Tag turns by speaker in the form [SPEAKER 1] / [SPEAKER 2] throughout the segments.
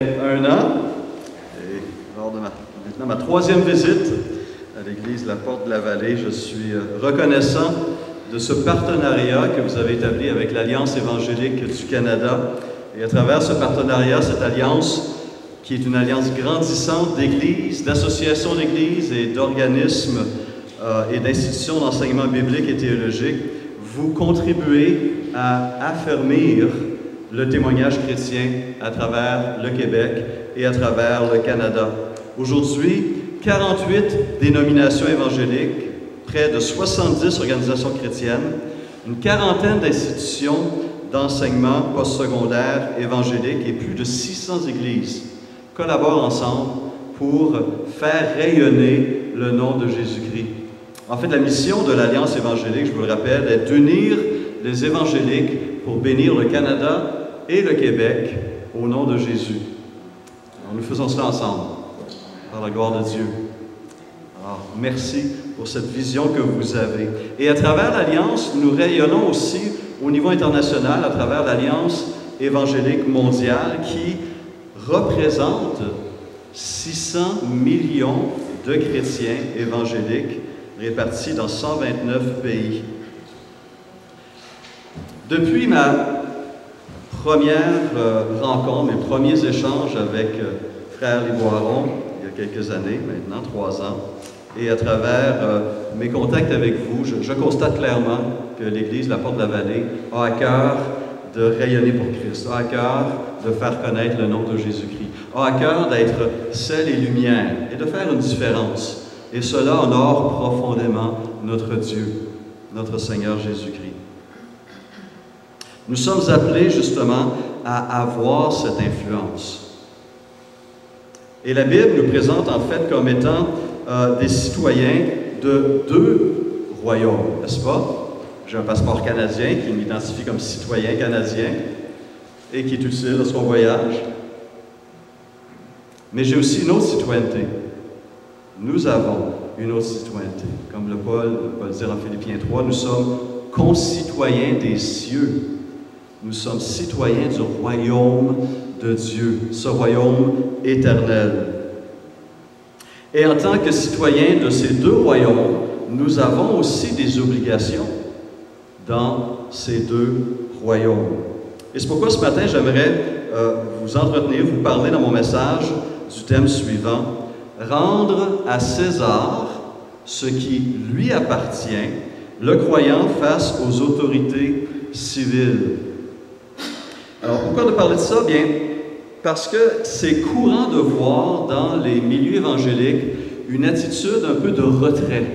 [SPEAKER 1] Un an, et lors de maintenant ma troisième visite à l'église La Porte de la Vallée, je suis reconnaissant de ce partenariat que vous avez établi avec l'Alliance évangélique du Canada. Et à travers ce partenariat, cette alliance, qui est une alliance grandissante d'églises, d'associations d'églises et d'organismes et d'institutions d'enseignement biblique et théologique, vous contribuez à affermir le témoignage chrétien à travers le Québec et à travers le Canada. Aujourd'hui, 48 dénominations évangéliques, près de 70 organisations chrétiennes, une quarantaine d'institutions d'enseignement postsecondaire évangélique et plus de 600 églises collaborent ensemble pour faire rayonner le nom de Jésus-Christ. En fait, la mission de l'Alliance évangélique, je vous le rappelle, est d'unir les évangéliques pour bénir le Canada et le Québec au nom de Jésus. Alors, nous faisons cela ensemble, par la gloire de Dieu. Alors, merci pour cette vision que vous avez. Et à travers l'Alliance, nous rayonnons aussi au niveau international, à travers l'Alliance évangélique mondiale qui représente 600 millions de chrétiens évangéliques répartis dans 129 pays. Depuis ma première rencontre, mes premiers échanges avec Frère Liboiron, il y a quelques années, maintenant 3 ans, et à travers mes contacts avec vous, je constate clairement que l'Église La Porte de la Vallée a à cœur de rayonner pour Christ, a à cœur de faire connaître le nom de Jésus-Christ, a à cœur d'être sel et lumière et de faire une différence. Et cela honore profondément notre Dieu, notre Seigneur Jésus-Christ. Nous sommes appelés justement à avoir cette influence. Et la Bible nous présente en fait comme étant des citoyens de 2 royaumes, n'est-ce pas? J'ai un passeport canadien qui m'identifie comme citoyen canadien et qui est utile lorsqu'on voyage. Mais j'ai aussi une autre citoyenneté. Nous avons une autre citoyenneté. Comme Paul dit en Philippiens 3, nous sommes concitoyens des cieux. Nous sommes citoyens du royaume de Dieu, ce royaume éternel. Et en tant que citoyens de ces 2 royaumes, nous avons aussi des obligations dans ces 2 royaumes. Et c'est pourquoi ce matin, j'aimerais vous entretenir, vous parler dans mon message du thème suivant, rendre à César ce qui lui appartient, le croyant face aux autorités civiles. Alors, pourquoi de parler de ça? Bien, parce que c'est courant de voir dans les milieux évangéliques une attitude un peu de retrait.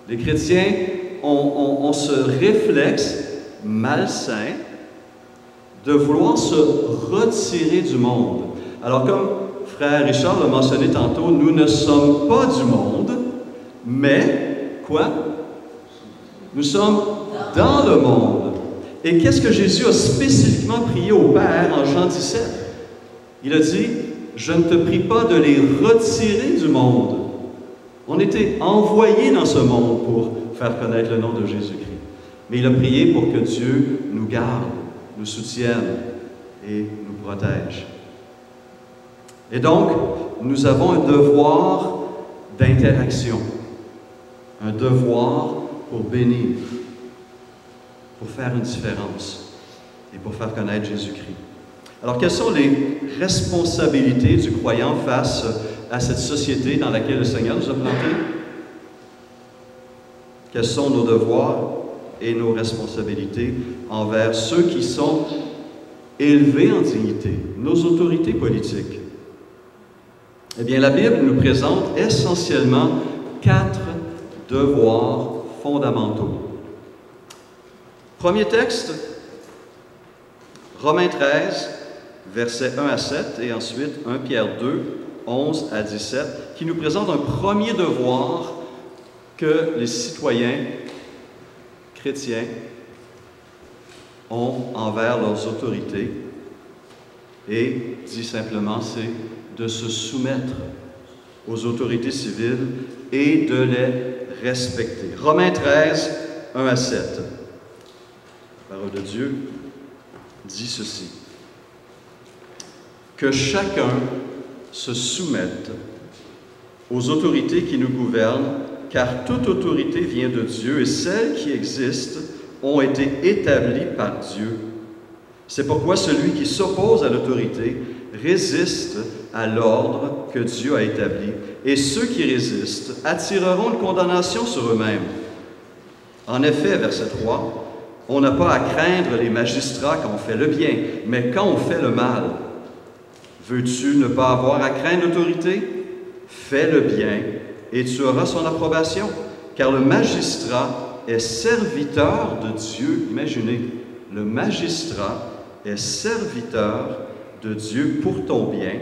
[SPEAKER 1] Les chrétiens ont ce réflexe malsain de vouloir se retirer du monde. Alors, comme Frère Richard l'a mentionné tantôt, nous ne sommes pas du monde, mais, quoi? Nous sommes dans le monde. Et qu'est-ce que Jésus a spécifiquement prié au Père en Jean 17? Il a dit, « Je ne te prie pas de les retirer du monde. » On était envoyés dans ce monde pour faire connaître le nom de Jésus-Christ. Mais il a prié pour que Dieu nous garde, nous soutienne et nous protège. Et donc, nous avons un devoir d'interaction, un devoir pour bénir, pour faire une différence et pour faire connaître Jésus-Christ. Alors, quelles sont les responsabilités du croyant face à cette société dans laquelle le Seigneur nous a plantés? Quels sont nos devoirs et nos responsabilités envers ceux qui sont élevés en dignité, nos autorités politiques? Eh bien, la Bible nous présente essentiellement 4 devoirs fondamentaux. Premier texte, Romains 13, versets 1 à 7, et ensuite 1 Pierre 2, 11 à 17, qui nous présente un premier devoir que les citoyens chrétiens ont envers leurs autorités, et dit simplement, c'est de se soumettre aux autorités civiles et de les respecter. Romains 13, 1 à 7. La parole de Dieu dit ceci. que chacun se soumette aux autorités qui nous gouvernent, car toute autorité vient de Dieu et celles qui existent ont été établies par Dieu. C'est pourquoi celui qui s'oppose à l'autorité résiste à l'ordre que Dieu a établi, et ceux qui résistent attireront une condamnation sur eux-mêmes. En effet, verset 3, on n'a pas à craindre les magistrats quand on fait le bien, mais quand on fait le mal. Veux-tu ne pas avoir à craindre l'autorité? Fais le bien et tu auras son approbation, car le magistrat est serviteur de Dieu. Imaginez, le magistrat est serviteur de Dieu pour ton bien.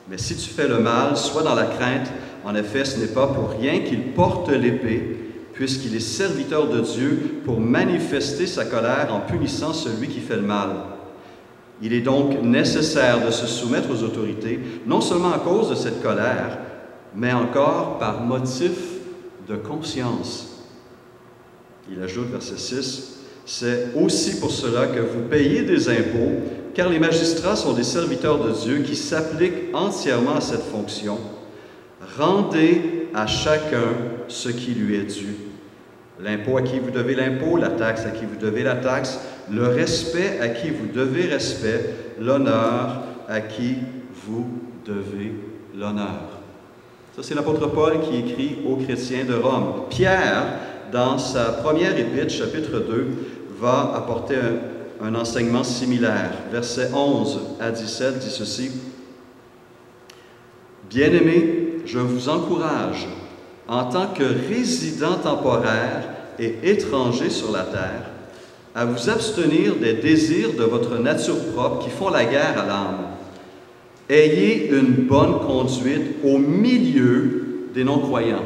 [SPEAKER 1] Mais si tu fais le mal, sois dans la crainte. En effet, ce n'est pas pour rien qu'il porte l'épée, puisqu'il est serviteur de Dieu pour manifester sa colère en punissant celui qui fait le mal. Il est donc nécessaire de se soumettre aux autorités, non seulement à cause de cette colère, mais encore par motif de conscience. Il ajoute, verset 6, « C'est aussi pour cela que vous payez des impôts, car les magistrats sont des serviteurs de Dieu qui s'appliquent entièrement à cette fonction. Rendez à chacun ce qui lui est dû. L'impôt à qui vous devez l'impôt, la taxe à qui vous devez la taxe, le respect à qui vous devez respect, l'honneur à qui vous devez l'honneur. » Ça, c'est l'apôtre Paul qui écrit aux chrétiens de Rome. Pierre, dans sa première épître, chapitre 2, va apporter un enseignement similaire. Versets 11 à 17 dit ceci. « Bien-aimés, je vous encourage, en tant que résidents temporaires et étrangers sur la terre, à vous abstenir des désirs de votre nature propre qui font la guerre à l'âme. Ayez une bonne conduite au milieu des non-croyants. »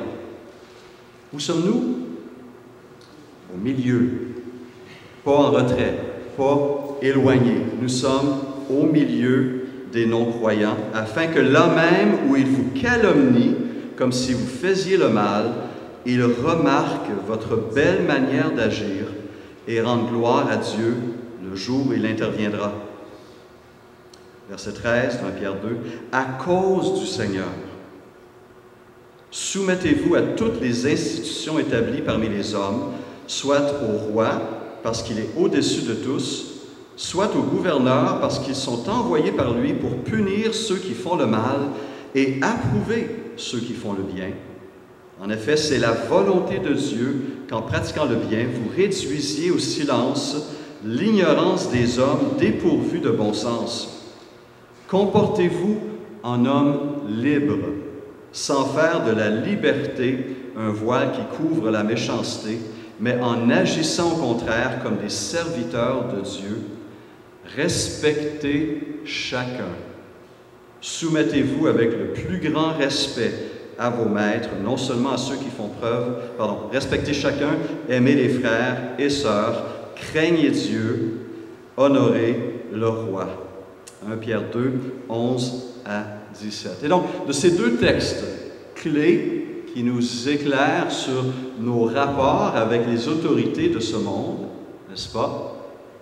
[SPEAKER 1] Où sommes-nous? Au milieu. Pas en retrait, pas éloigné. Nous sommes au milieu des non-croyants, afin que là même où ils vous calomnient, comme si vous faisiez le mal, ils remarquent votre belle manière d'agir et rendent gloire à Dieu le jour où il interviendra. Verset 13, dans Pierre 2, « À cause du Seigneur, soumettez-vous à toutes les institutions établies parmi les hommes, soit au roi, parce qu'il est au-dessus de tous, soit aux gouverneurs, parce qu'ils sont envoyés par lui pour punir ceux qui font le mal et approuver ceux qui font le bien. En effet, c'est la volonté de Dieu qu'en pratiquant le bien, vous réduisiez au silence l'ignorance des hommes dépourvus de bon sens. Comportez-vous en homme libre, sans faire de la liberté un voile qui couvre la méchanceté, mais en agissant au contraire comme des serviteurs de Dieu. Respectez chacun. Soumettez-vous avec le plus grand respect à vos maîtres, non seulement à ceux qui font preuve, respectez chacun, aimez les frères et sœurs, craignez Dieu, honorez le roi. 1 Pierre 2, 11 à 17. Et donc, de ces deux textes clés qui nous éclairent sur nos rapports avec les autorités de ce monde, n'est-ce pas?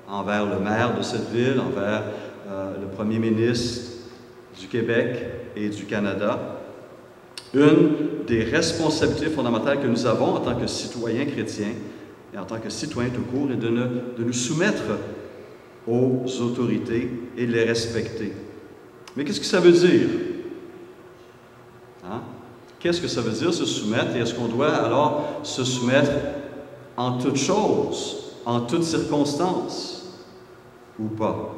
[SPEAKER 1] Envers le maire de cette ville, envers le premier ministre du Québec et du Canada. Une des responsabilités fondamentales que nous avons en tant que citoyens chrétiens et en tant que citoyens tout court est de nous soumettre aux autorités et de les respecter. Mais qu'est-ce que ça veut dire? Hein? Qu'est-ce que ça veut dire se soumettre? Et est-ce qu'on doit alors se soumettre en toutes choses, en toutes circonstances, ou pas?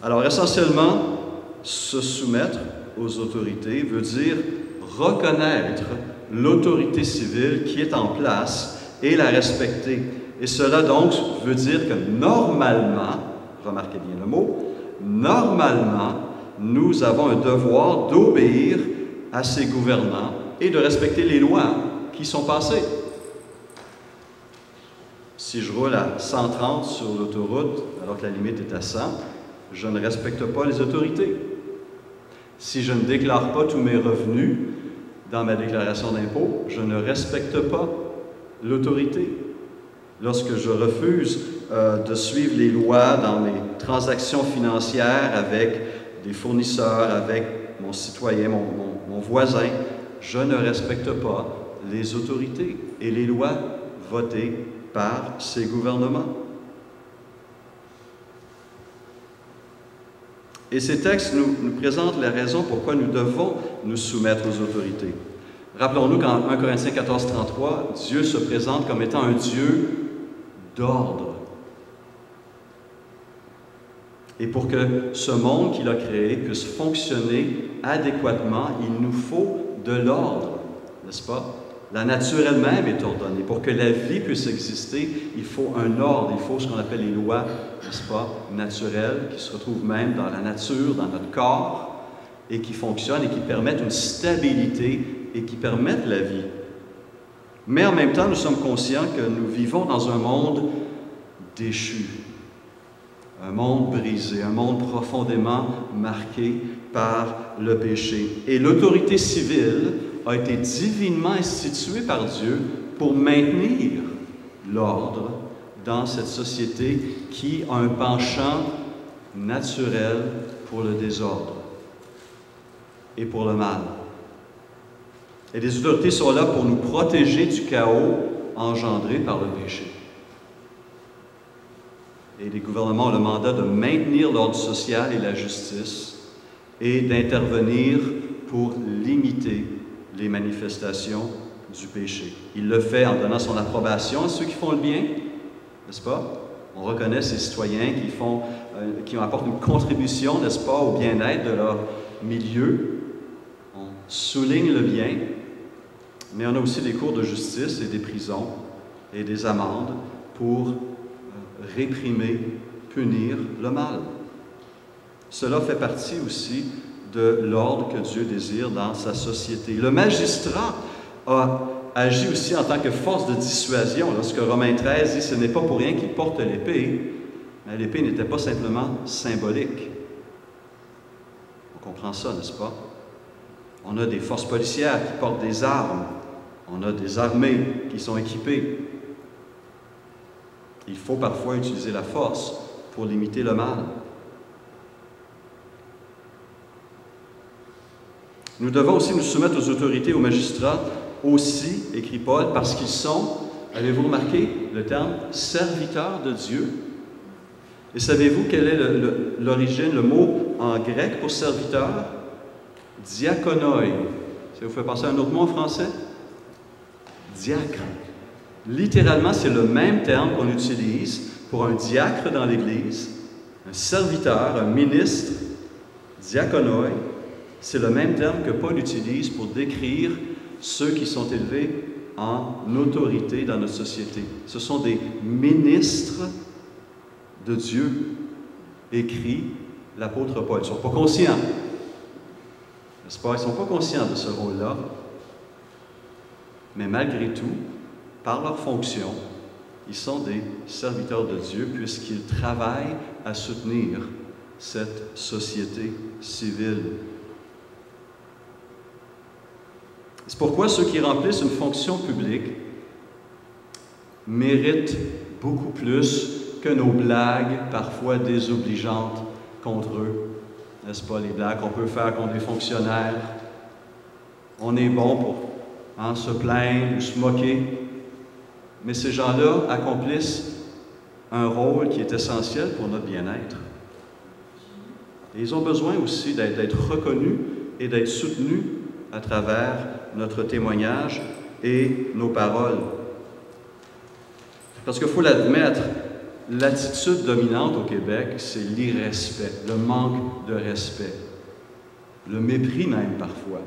[SPEAKER 1] Alors, essentiellement, se soumettre aux autorités veut dire reconnaître l'autorité civile qui est en place et la respecter. Et cela donc veut dire que normalement, remarquez bien le mot, normalement, nous avons un devoir d'obéir à ces gouvernants et de respecter les lois qui sont passées. Si je roule à 130 sur l'autoroute alors que la limite est à 100, je ne respecte pas les autorités. Si je ne déclare pas tous mes revenus dans ma déclaration d'impôt, je ne respecte pas l'autorité. Lorsque je refuse de suivre les lois dans mes transactions financières avec des fournisseurs, avec mon citoyen, mon voisin. Je ne respecte pas les autorités et les lois votées par ces gouvernements. Et ces textes nous présentent la raison pourquoi nous devons nous soumettre aux autorités. Rappelons-nous qu'en 1 Corinthiens 14, 33, Dieu se présente comme étant un Dieu d'ordre. Et pour que ce monde qu'il a créé puisse fonctionner adéquatement, il nous faut de l'ordre, n'est-ce pas? La nature elle-même est ordonnée. Pour que la vie puisse exister, il faut un ordre, il faut ce qu'on appelle les lois, n'est-ce pas, naturelles, qui se retrouvent même dans la nature, dans notre corps, et qui fonctionnent et qui permettent une stabilité et qui permettent la vie. Mais en même temps, nous sommes conscients que nous vivons dans un monde déchu, un monde brisé, un monde profondément marqué par le péché. Et l'autorité civile a été divinement instituée par Dieu pour maintenir l'ordre dans cette société qui a un penchant naturel pour le désordre et pour le mal. Et les autorités sont là pour nous protéger du chaos engendré par le péché. Et les gouvernements ont le mandat de maintenir l'ordre social et la justice et d'intervenir pour limiter les manifestations du péché. Il le fait en donnant son approbation à ceux qui font le bien, n'est-ce pas? On reconnaît ces citoyens qui apportent une contribution, n'est-ce pas, au bien-être de leur milieu. On souligne le bien, mais on a aussi des cours de justice et des prisons et des amendes pour réprimer, punir le mal. Cela fait partie aussi de l'ordre que Dieu désire dans sa société. Le magistrat a agi aussi en tant que force de dissuasion. Lorsque Romains 13 dit « Ce n'est pas pour rien qu'il porte l'épée », mais l'épée n'était pas simplement symbolique. On comprend ça, n'est-ce pas? On a des forces policières qui portent des armes. On a des armées qui sont équipées. Il faut parfois utiliser la force pour limiter le mal. Nous devons aussi nous soumettre aux autorités, aux magistrats, aussi, écrit Paul, parce qu'ils sont, avez-vous remarqué le terme « serviteurs de Dieu » ? Et savez-vous quelle est l'origine, le mot en grec pour serviteur? Diakonoi. Ça vous fait penser à un autre mot en français? Diacre. Littéralement, c'est le même terme qu'on utilise pour un diacre dans l'Église, un serviteur, un ministre, diakonoi. C'est le même terme que Paul utilise pour décrire ceux qui sont élevés en autorité dans notre société. Ce sont des ministres de Dieu, écrit l'apôtre Paul. Ils ne sont pas conscients, n'est-ce pas? Ils ne sont pas conscients de ce rôle-là, mais malgré tout, par leur fonction, ils sont des serviteurs de Dieu puisqu'ils travaillent à soutenir cette société civile. C'est pourquoi ceux qui remplissent une fonction publique méritent beaucoup plus que nos blagues, parfois désobligeantes, contre eux. N'est-ce pas, les blagues qu'on peut faire contre des fonctionnaires? On est bon pour se plaindre ou se moquer, mais ces gens-là accomplissent un rôle qui est essentiel pour notre bien-être. Et ils ont besoin aussi d'être reconnus et d'être soutenus à travers notre témoignage et nos paroles. Parce qu'il faut l'admettre, l'attitude dominante au Québec, c'est l'irrespect, le manque de respect, le mépris même parfois,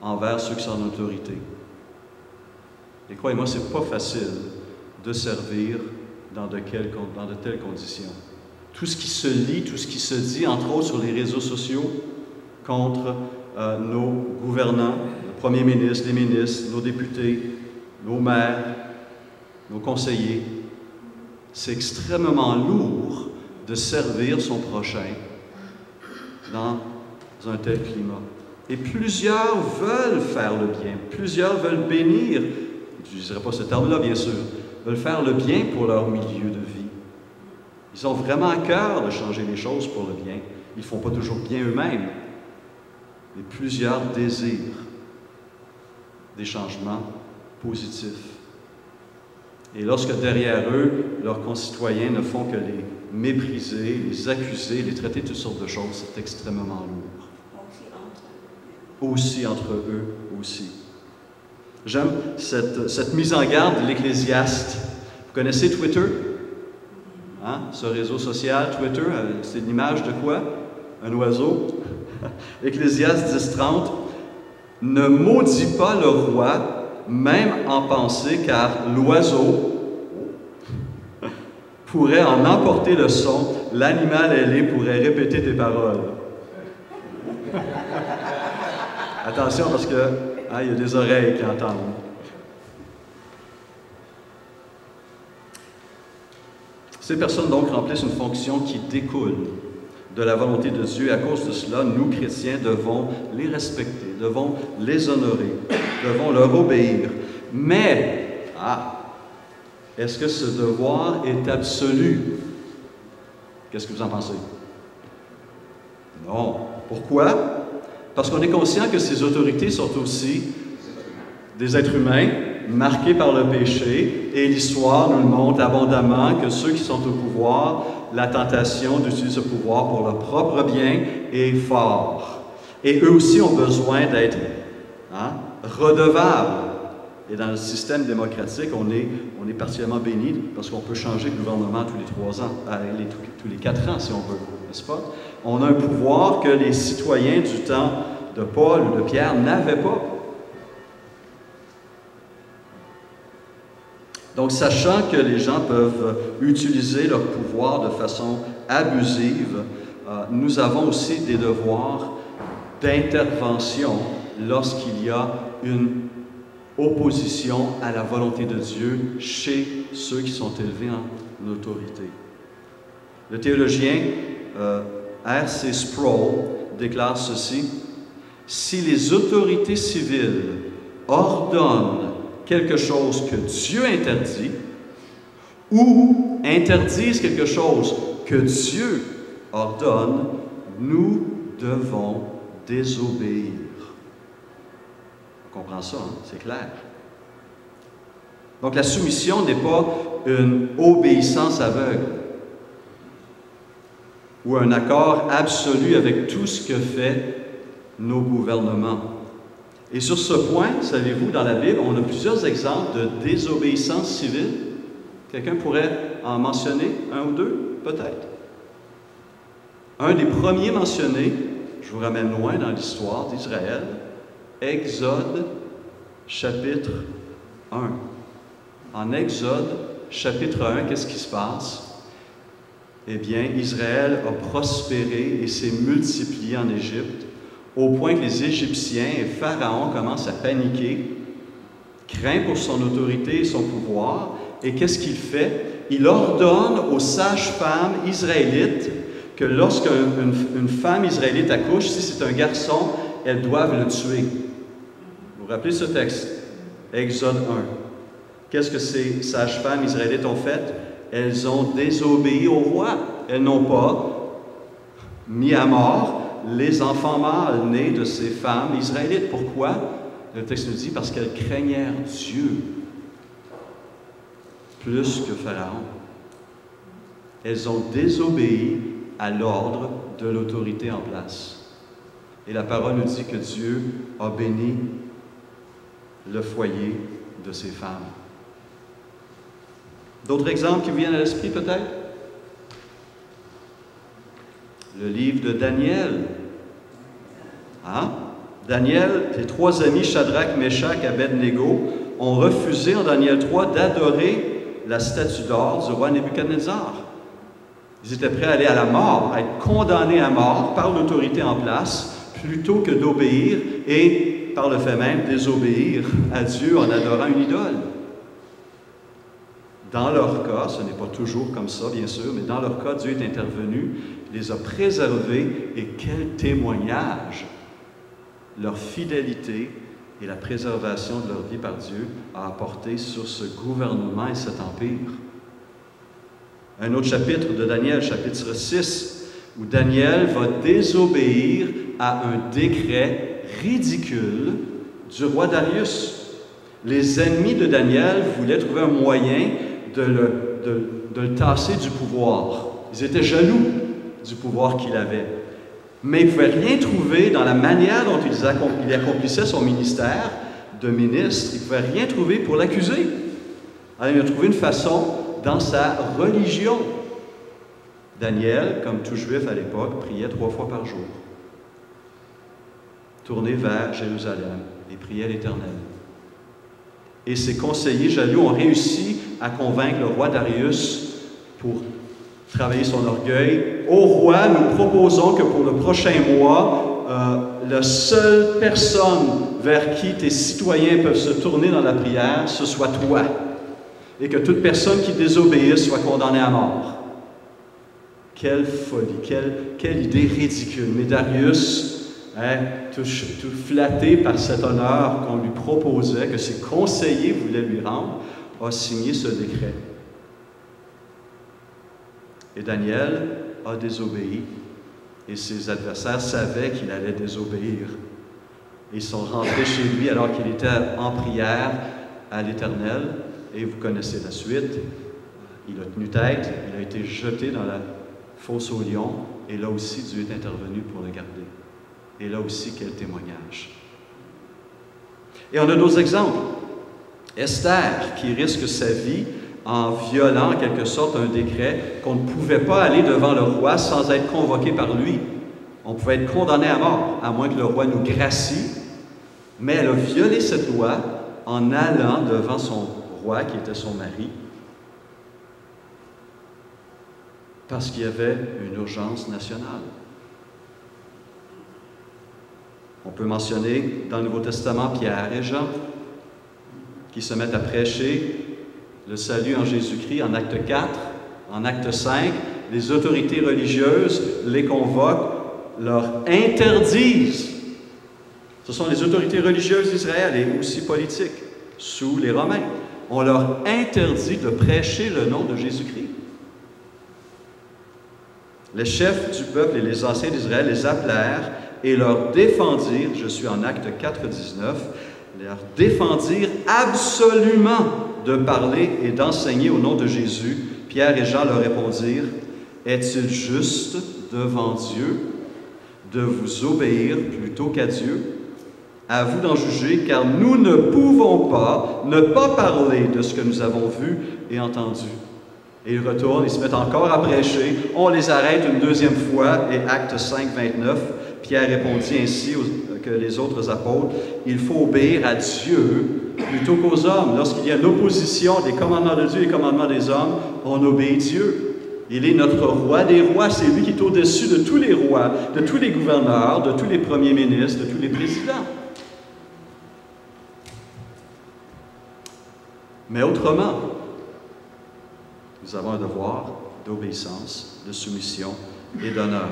[SPEAKER 1] envers ceux qui sont en autorité. Et croyez-moi, ce n'est pas facile de servir dans de telles conditions. Tout ce qui se lit, tout ce qui se dit, entre autres sur les réseaux sociaux, contre nos gouvernants, le premier ministre, les ministres, nos députés, nos maires, nos conseillers, c'est extrêmement lourd de servir son prochain dans un tel climat. Et plusieurs veulent faire le bien, plusieurs veulent bénir, je n'utiliserai pas ce terme-là bien sûr, veulent faire le bien pour leur milieu de vie. Ils ont vraiment à cœur de changer les choses pour le bien. Ils ne font pas toujours bien eux-mêmes, mais plusieurs désirent des changements positifs. Et lorsque derrière eux, leurs concitoyens ne font que les mépriser, les accuser, les traiter de toutes sortes de choses, c'est extrêmement lourd. Aussi entre eux aussi. J'aime cette mise en garde de l'Ecclésiaste. Vous connaissez Twitter? Hein? Ce réseau social, Twitter, c'est l'image de quoi? Un oiseau. Ecclésiaste 10:30. Ne maudis pas le roi, même en pensée, car l'oiseau pourrait en emporter le son, l'animal ailé pourrait répéter tes paroles. Attention parce que il y a des oreilles qui entendent. Ces personnes donc remplissent une fonction qui découle de la volonté de Dieu. Et à cause de cela, nous, chrétiens, devons les respecter, devons les honorer, devons leur obéir. Mais, est-ce que ce devoir est absolu? Qu'est-ce que vous en pensez? Non. Pourquoi? Parce qu'on est conscient que ces autorités sont aussi des êtres humains marqués par le péché, et l'histoire nous le montre abondamment que ceux qui sont au pouvoir, la tentation d'utiliser ce pouvoir pour leur propre bien est fort. Et eux aussi ont besoin d'être redevables. Et dans le système démocratique, on est particulièrement béni parce qu'on peut changer de gouvernement tous les 3 ans, tous les 4 ans si on veut, n'est-ce pas? On a un pouvoir que les citoyens du temps de Paul ou de Pierre n'avaient pas. Donc, sachant que les gens peuvent utiliser leur pouvoir de façon abusive, nous avons aussi des devoirs d'intervention lorsqu'il y a une opposition à la volonté de Dieu chez ceux qui sont élevés en autorité. Le théologien R.C. Sproul déclare ceci: « Si les autorités civiles ordonnent quelque chose que Dieu interdit, ou interdisent quelque chose que Dieu ordonne, nous devons désobéir. » On comprend ça, hein? C'est clair. Donc la soumission n'est pas une obéissance aveugle ou un accord absolu avec tout ce que fait nos gouvernements. Et sur ce point, savez-vous, dans la Bible, on a plusieurs exemples de désobéissance civile. Quelqu'un pourrait en mentionner un ou deux, peut-être? Un des premiers mentionnés, je vous ramène loin dans l'histoire d'Israël, Exode, chapitre 1. En Exode, chapitre 1, qu'est-ce qui se passe? Eh bien, Israël a prospéré et s'est multiplié en Égypte, au point que les Égyptiens et Pharaon commencent à paniquer, craint pour son autorité et son pouvoir. Et qu'est-ce qu'il fait? Il ordonne aux sages-femmes israélites que lorsqu'une femme israélite accouche, si c'est un garçon, elles doivent le tuer. Vous vous rappelez ce texte? Exode 1. Qu'est-ce que ces sages-femmes israélites ont fait? Elles ont désobéi au roi. Elles n'ont pas mis à mort les enfants mâles nés de ces femmes israélites. Pourquoi? Le texte nous dit parce qu'elles craignèrent Dieu plus que Pharaon. Elles ont désobéi à l'ordre de l'autorité en place. Et la parole nous dit que Dieu a béni le foyer de ces femmes. D'autres exemples qui vous viennent à l'esprit peut-être? Le livre de Daniel. Daniel, les 3 amis, Shadrach, Meshach, Abed-Négo, ont refusé en Daniel 3 d'adorer la statue d'or du roi Nebuchadnezzar. Ils étaient prêts à aller à la mort, à être condamnés à mort par l'autorité en place, plutôt que d'obéir et, par le fait même, désobéir à Dieu en adorant une idole. Dans leur cas, ce n'est pas toujours comme ça, bien sûr, mais dans leur cas, Dieu est intervenu, les a préservés, et quel témoignage leur fidélité et la préservation de leur vie par Dieu a apporté sur ce gouvernement et cet empire. Un autre chapitre de Daniel, chapitre 6, où Daniel va désobéir à un décret ridicule du roi Darius. Les ennemis de Daniel voulaient trouver un moyen de le tasser du pouvoir. Ils étaient jaloux du pouvoir qu'il avait. Mais ils ne pouvaient rien trouver dans la manière dont il accomplissait son ministère de ministre. Ils ne pouvaient rien trouver pour l'accuser. Alors, il a trouvé une façon dans sa religion. Daniel, comme tout juif à l'époque, priait 3 fois par jour. Tourné vers Jérusalem et priait l'Éternel. Et ses conseillers jaloux ont réussi à convaincre le roi Darius pour travailler son orgueil. Au roi, nous proposons que pour le prochain mois, la seule personne vers qui tes citoyens peuvent se tourner dans la prière, ce soit toi. Et que toute personne qui désobéisse soit condamnée à mort. Quelle folie, quelle idée ridicule. Mais Darius, tout flatté par cet honneur qu'on lui proposait, que ses conseillers voulaient lui rendre, a signé ce décret. Et Daniel a désobéi, et ses adversaires savaient qu'il allait désobéir. Ils sont rentrés chez lui alors qu'il était en prière à l'Éternel, et vous connaissez la suite. Il a tenu tête, il a été jeté dans la fosse aux lions, et là aussi Dieu est intervenu pour le garder. Et là aussi, quel témoignage. Et on a d'autres exemples. Esther, qui risque sa vie en violant en quelque sorte un décret qu'on ne pouvait pas aller devant le roi sans être convoqué par lui. On pouvait être condamné à mort, à moins que le roi nous gracie. Mais elle a violé cette loi en allant devant son roi, qui était son mari, parce qu'il y avait une urgence nationale. On peut mentionner dans le Nouveau Testament Pierre et Jean, qui se mettent à prêcher le salut en Jésus-Christ en acte 4, en acte 5. Les autorités religieuses les convoquent, leur interdisent. Ce sont les autorités religieuses d'Israël et aussi politiques, sous les Romains. On leur interdit de prêcher le nom de Jésus-Christ. Les chefs du peuple et les anciens d'Israël les appelèrent et leur défendirent, je suis en acte 4, 19, leur défendirent absolument de parler et d'enseigner au nom de Jésus. Pierre et Jean leur répondirent, « Est-il juste devant Dieu de vous obéir plutôt qu'à Dieu? À vous d'en juger, car nous ne pouvons pas ne pas parler de ce que nous avons vu et entendu. » Et ils retournent, ils se mettent encore à prêcher. On les arrête une deuxième fois, et acte 5, 29, Pierre répondit ainsi que les autres apôtres, « Il faut obéir à Dieu plutôt qu'aux hommes. » Lorsqu'il y a l'opposition des commandements de Dieu et des commandements des hommes, on obéit Dieu. Il est notre roi des rois, c'est lui qui est au-dessus de tous les rois, de tous les gouverneurs, de tous les premiers ministres, de tous les présidents. Mais autrement, nous avons un devoir d'obéissance, de soumission et d'honneur.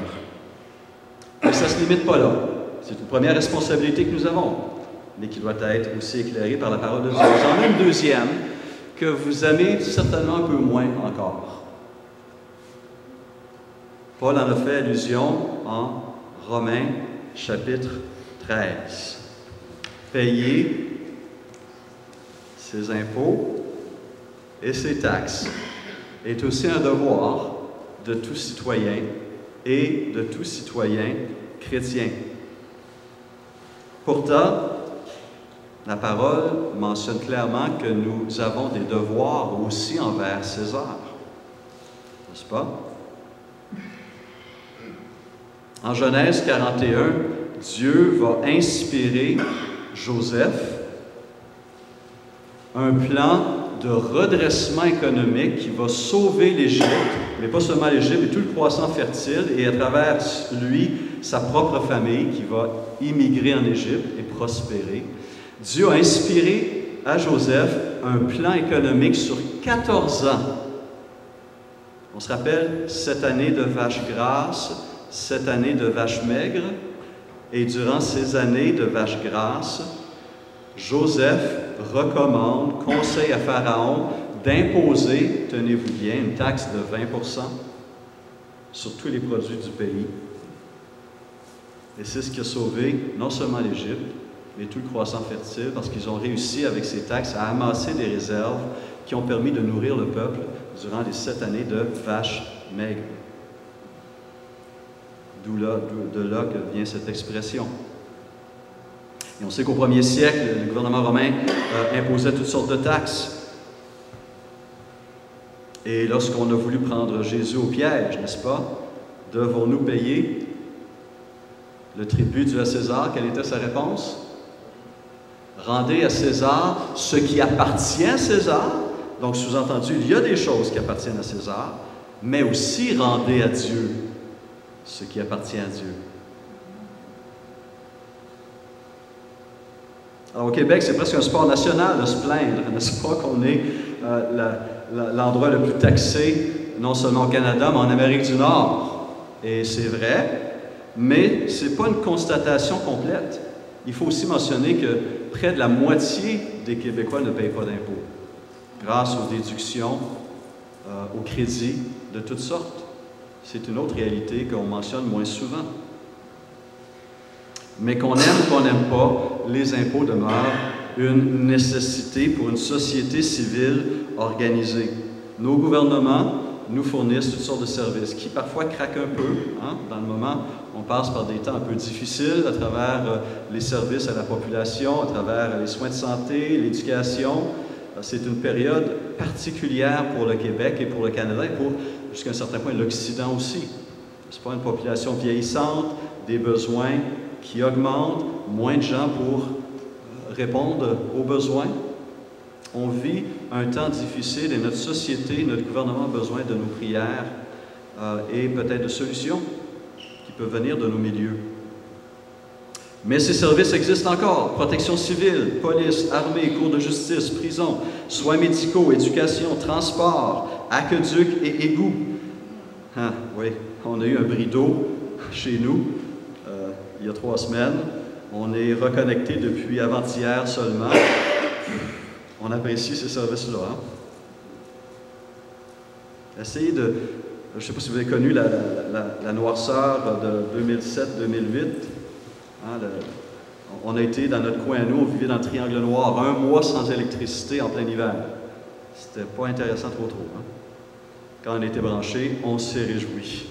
[SPEAKER 1] Mais ça ne se limite pas là. C'est une première responsabilité que nous avons, mais qui doit être aussi éclairée par la parole de Dieu. J'en ai une deuxième que vous aimez certainement un peu moins encore. Paul en a fait allusion en Romains chapitre 13. Payer ses impôts et ses taxes est aussi un devoir de tout citoyen et de tout citoyen chrétien. Pourtant, la parole mentionne clairement que nous avons des devoirs aussi envers César. N'est-ce pas? En Genèse 41, Dieu va inspirer Joseph un plan de redressement économique qui va sauver l'Égypte, mais pas seulement l'Égypte, mais tout le croissant fertile, et à travers lui, sa propre famille qui va immigrer en Égypte et prospérer. Dieu a inspiré à Joseph un plan économique sur 14 ans. On se rappelle, 7 années de vaches grasses, 7 années de vaches maigres, et durant ces années de vaches grasses, Joseph recommande, conseille à Pharaon d'imposer, tenez-vous bien, une taxe de 20% sur tous les produits du pays. Et c'est ce qui a sauvé non seulement l'Égypte, mais tout le croissant fertile, parce qu'ils ont réussi avec ces taxes à amasser des réserves qui ont permis de nourrir le peuple durant les 7 années de vaches maigres. De là que vient cette expression. Et on sait qu'au 1er siècle, le gouvernement romain imposait toutes sortes de taxes. Et lorsqu'on a voulu prendre Jésus au piège, n'est-ce pas, devons-nous payer le tribut dû à César? Quelle était sa réponse? Rendez à César ce qui appartient à César. Donc, sous-entendu, il y a des choses qui appartiennent à César, mais aussi rendez à Dieu ce qui appartient à Dieu. Alors, au Québec, c'est presque un sport national de se plaindre, n'est-ce pas, qu'on est l'endroit le plus taxé, non seulement au Canada, mais en Amérique du Nord. Et c'est vrai, mais ce n'est pas une constatation complète. Il faut aussi mentionner que près de la moitié des Québécois ne payent pas d'impôts, grâce aux déductions, aux crédits de toutes sortes. C'est une autre réalité qu'on mentionne moins souvent. Mais qu'on aime ou qu'on n'aime pas, les impôts demeurent une nécessité pour une société civile organisée. Nos gouvernements nous fournissent toutes sortes de services qui parfois craquent un peu. Hein? Dans le moment, on passe par des temps un peu difficiles à travers les services à la population, à travers les soins de santé, l'éducation. C'est une période particulière pour le Québec et pour le Canada et pour, jusqu'à un certain point, l'Occident aussi. Ce n'est pas une population vieillissante, des besoins qui augmentent, moins de gens pour répondre aux besoins. On vit un temps difficile et notre société, notre gouvernement a besoin de nos prières et peut-être de solutions qui peuvent venir de nos milieux. Mais ces services existent encore. Protection civile, police, armée, cour de justice, prison, soins médicaux, éducation, transport, aqueduc et égouts. Ah, oui, on a eu un bris d'eau chez nous il y a 3 semaines. On est reconnecté depuis avant-hier seulement. On apprécie ces services-là. Hein? Essayez de... Je ne sais pas si vous avez connu la noirceur de 2007-2008. Hein, on a été dans notre coin à nous, on vivait dans le Triangle Noir, 1 mois sans électricité en plein hiver. C'était pas intéressant trop. Hein? Quand on a été branché, on s'est réjoui.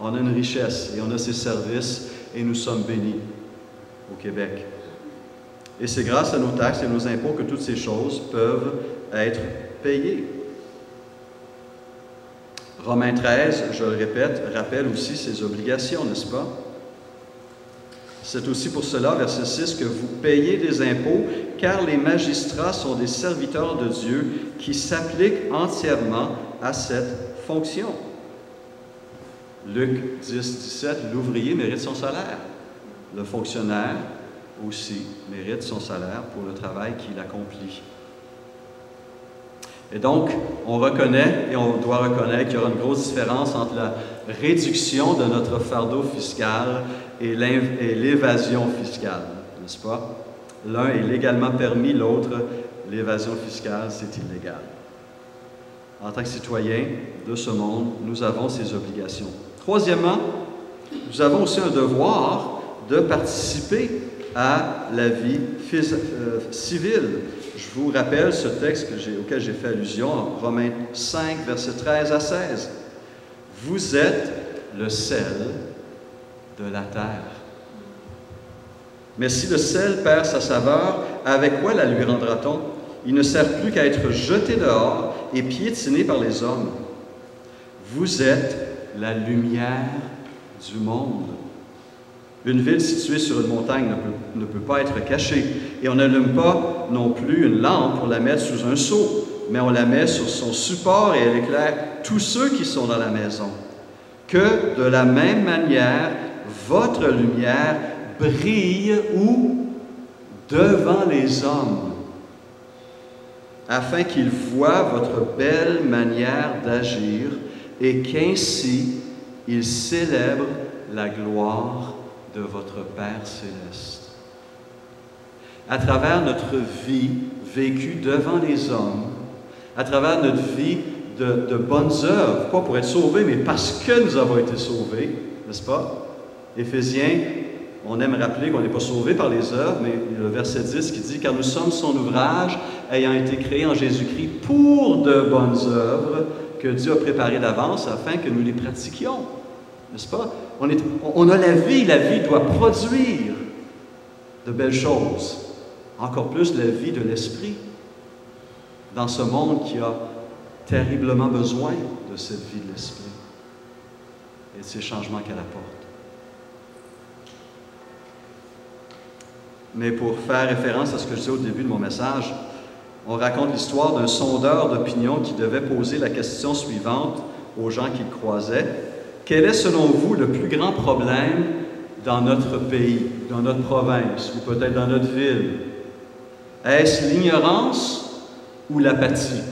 [SPEAKER 1] On a une richesse et on a ces services et nous sommes bénis au Québec. Et c'est grâce à nos taxes et nos impôts que toutes ces choses peuvent être payées. Romains 13, je le répète, rappelle aussi ses obligations, n'est-ce pas? C'est aussi pour cela, verset 6, que vous payez des impôts, car les magistrats sont des serviteurs de Dieu qui s'appliquent entièrement à cette fonction. Luc 10, 17, l'ouvrier mérite son salaire. Le fonctionnaire aussi mérite son salaire pour le travail qu'il accomplit. Et donc, on reconnaît et on doit reconnaître qu'il y aura une grosse différence entre la réduction de notre fardeau fiscal et l'évasion fiscale, n'est-ce pas? L'un est légalement permis, l'autre, l'évasion fiscale, c'est illégal. En tant que citoyens de ce monde, nous avons ces obligations. Troisièmement, nous avons aussi un devoir de participer à la vie civile. Je vous rappelle ce texte auquel j'ai fait allusion, en Romains 5, versets 13 à 16. Vous êtes le sel de la terre. Mais si le sel perd sa saveur, avec quoi la lui rendra-t-on? Il ne sert plus qu'à être jeté dehors et piétiné par les hommes. Vous êtes la lumière du monde. Une ville située sur une montagne ne peut pas être cachée. Et on n'allume pas non plus une lampe pour la mettre sous un seau, mais on la met sur son support et elle éclaire tous ceux qui sont dans la maison. Que de la même manière, votre lumière brille où? Devant les hommes, afin qu'ils voient votre belle manière d'agir et qu'ainsi ils célèbrent la gloire de votre Père céleste. À travers notre vie vécue devant les hommes, à travers notre vie de bonnes œuvres, pas pour être sauvés, mais parce que nous avons été sauvés, n'est-ce pas? Éphésiens, on aime rappeler qu'on n'est pas sauvés par les œuvres, mais le verset 10 qui dit « Car nous sommes son ouvrage, ayant été créés en Jésus-Christ pour de bonnes œuvres que Dieu a préparées d'avance afin que nous les pratiquions. » N'est-ce pas? On a la vie doit produire de belles choses. Encore plus la vie de l'esprit dans ce monde qui a terriblement besoin de cette vie de l'esprit et de ces changements qu'elle apporte. Mais pour faire référence à ce que je disais au début de mon message, on raconte l'histoire d'un sondeur d'opinion qui devait poser la question suivante aux gens qu'il croisait. Quel est, selon vous, le plus grand problème dans notre pays, dans notre province, ou peut-être dans notre ville? Est-ce l'ignorance ou l'apathie?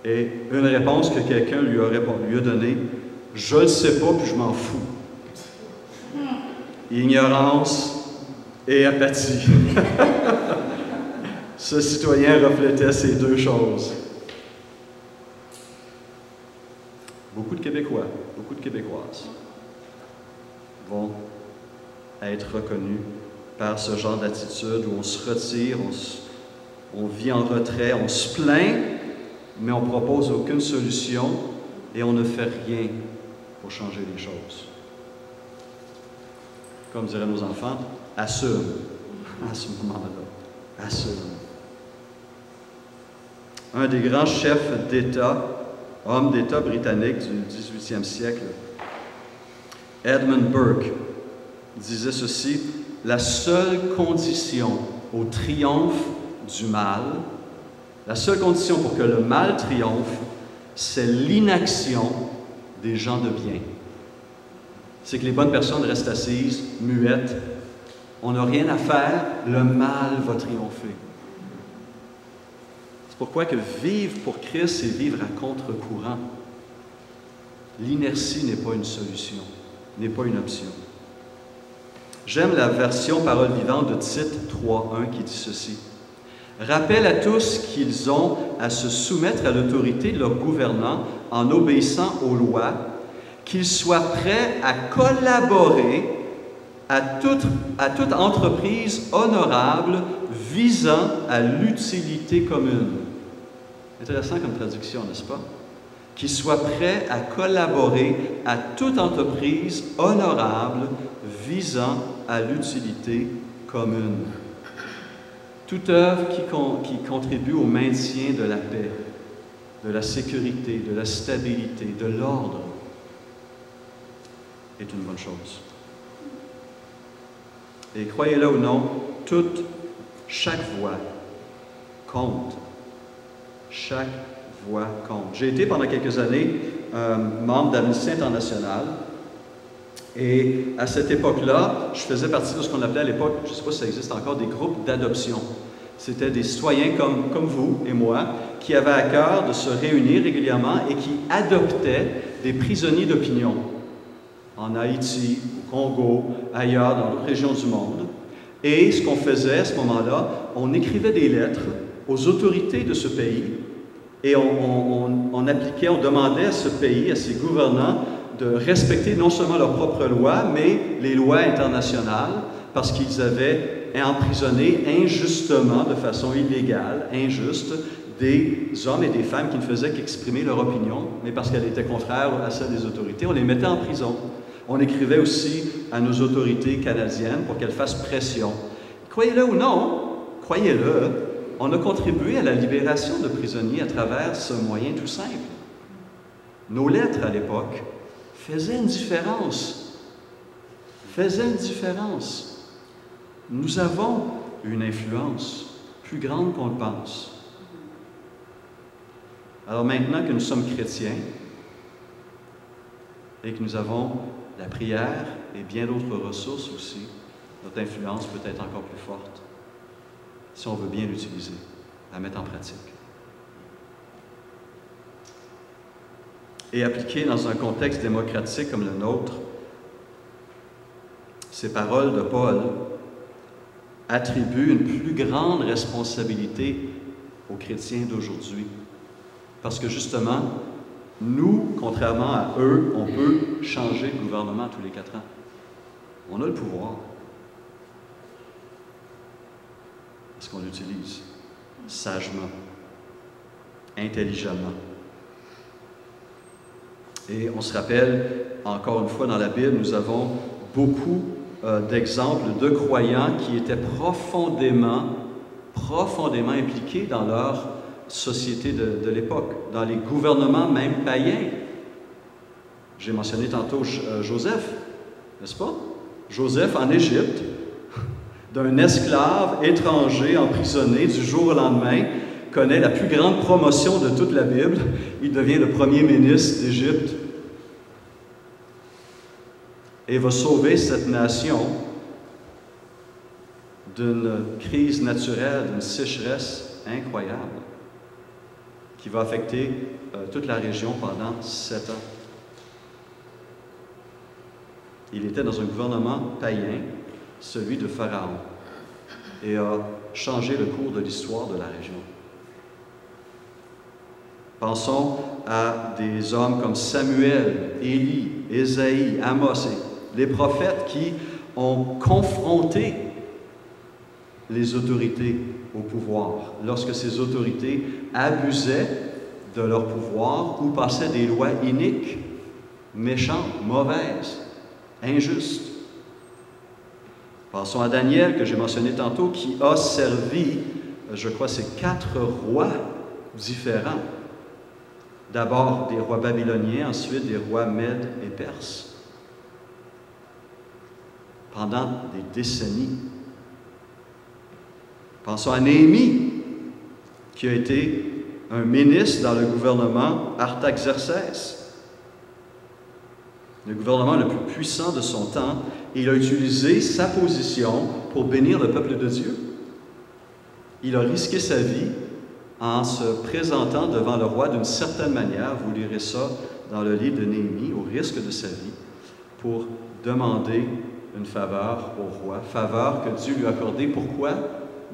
[SPEAKER 1] Et une réponse que quelqu'un lui a donnée, « Je ne le sais pas, puis je m'en fous. » Ignorance et apathie. Ce citoyen reflétait ces deux choses. Beaucoup de Québécois, beaucoup de Québécoises vont être reconnus par ce genre d'attitude où on se retire, on vit en retrait, on se plaint, mais on ne propose aucune solution et on ne fait rien pour changer les choses. Comme diraient nos enfants, assume à ce moment-là. Assume. Un des grands chefs d'État, homme d'État britannique du 18e siècle, Edmund Burke, disait ceci: « La seule condition au triomphe du mal, la seule condition pour que le mal triomphe, c'est l'inaction des gens de bien. » C'est que les bonnes personnes restent assises, muettes. On n'a rien à faire, le mal va triompher. C'est pourquoi que vivre pour Christ, c'est vivre à contre-courant. L'inertie n'est pas une solution, n'est pas une option. J'aime la version parole vivante de Tite 3.1 qui dit ceci. « Rappelle à tous qu'ils ont à se soumettre à l'autorité de leurs gouvernants en obéissant aux lois, qu'ils soient prêts à collaborer à toute entreprise honorable visant à l'utilité commune. » Intéressant comme traduction, n'est-ce pas? Qu'ils soient prêts à collaborer à toute entreprise honorable visant à l'utilité commune. Toute œuvre qui contribue au maintien de la paix, de la sécurité, de la stabilité, de l'ordre est une bonne chose. Et croyez-le ou non, chaque voix compte. Chaque voix compte. J'ai été pendant quelques années membre d'Amnesty International. Et à cette époque-là, je faisais partie de ce qu'on appelait à l'époque, je ne sais pas si ça existe encore, des groupes d'adoption. C'était des citoyens comme vous et moi qui avaient à cœur de se réunir régulièrement et qui adoptaient des prisonniers d'opinion en Haïti, au Congo, ailleurs, dans d'autres régions du monde. Et ce qu'on faisait à ce moment-là, on écrivait des lettres aux autorités de ce pays et on appliquait, on demandait à ce pays, à ses gouvernants, de respecter non seulement leurs propres lois, mais les lois internationales, parce qu'ils avaient emprisonné injustement, de façon illégale, injuste, des hommes et des femmes qui ne faisaient qu'exprimer leur opinion, mais parce qu'elle était contraire à celle des autorités, on les mettait en prison. On écrivait aussi à nos autorités canadiennes pour qu'elles fassent pression. Croyez-le ou non, croyez-le, on a contribué à la libération de prisonniers à travers ce moyen tout simple. Nos lettres à l'époque faisaient une différence. Faisaient une différence. Nous avons une influence plus grande qu'on le pense. Alors maintenant que nous sommes chrétiens et que nous avons la prière et bien d'autres ressources aussi, notre influence peut être encore plus forte si on veut bien l'utiliser, la mettre en pratique. Et appliquer dans un contexte démocratique comme le nôtre, ces paroles de Paul attribuent une plus grande responsabilité aux chrétiens d'aujourd'hui. Parce que justement, nous, contrairement à eux, on peut changer le gouvernement tous les 4 ans. On a le pouvoir. Est-ce qu'on l'utilise sagement, intelligemment? Et on se rappelle, encore une fois, dans la Bible, nous avons beaucoup d'exemples de croyants qui étaient profondément impliqués dans leur société de l'époque, dans les gouvernements même païens. J'ai mentionné tantôt Joseph, n'est-ce pas? Joseph en Égypte, d'un esclave étranger emprisonné du jour au lendemain, connaît la plus grande promotion de toute la Bible. Il devient le premier ministre d'Égypte et va sauver cette nation d'une crise naturelle, d'une sécheresse incroyable qui va affecter toute la région pendant 7 ans. Il était dans un gouvernement païen, celui de Pharaon, et a changé le cours de l'histoire de la région. Pensons à des hommes comme Samuel, Élie, Ésaïe, Amos, et les prophètes qui ont confronté les autorités au pouvoir, lorsque ces autorités abusaient de leur pouvoir ou passaient des lois iniques, méchantes, mauvaises, injustes. Pensons à Daniel, que j'ai mentionné tantôt, qui a servi, je crois, ces 4 rois différents. D'abord des rois babyloniens, ensuite des rois mèdes et perses. Pendant des décennies. Pensons à Néhémie, qui a été un ministre dans le gouvernement Artaxerxès, le gouvernement le plus puissant de son temps, et il a utilisé sa position pour bénir le peuple de Dieu. Il a risqué sa vie en se présentant devant le roi d'une certaine manière, vous lirez ça dans le livre de Néhémie, au risque de sa vie, pour demander une faveur au roi, faveur que Dieu lui a accordée. Pourquoi,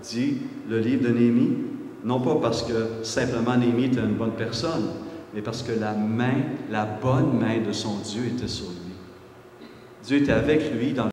[SPEAKER 1] dit le livre de Néhémie? Non pas parce que simplement Néhémie était une bonne personne, mais parce que la bonne main de son Dieu était sur lui. Dieu était avec lui dans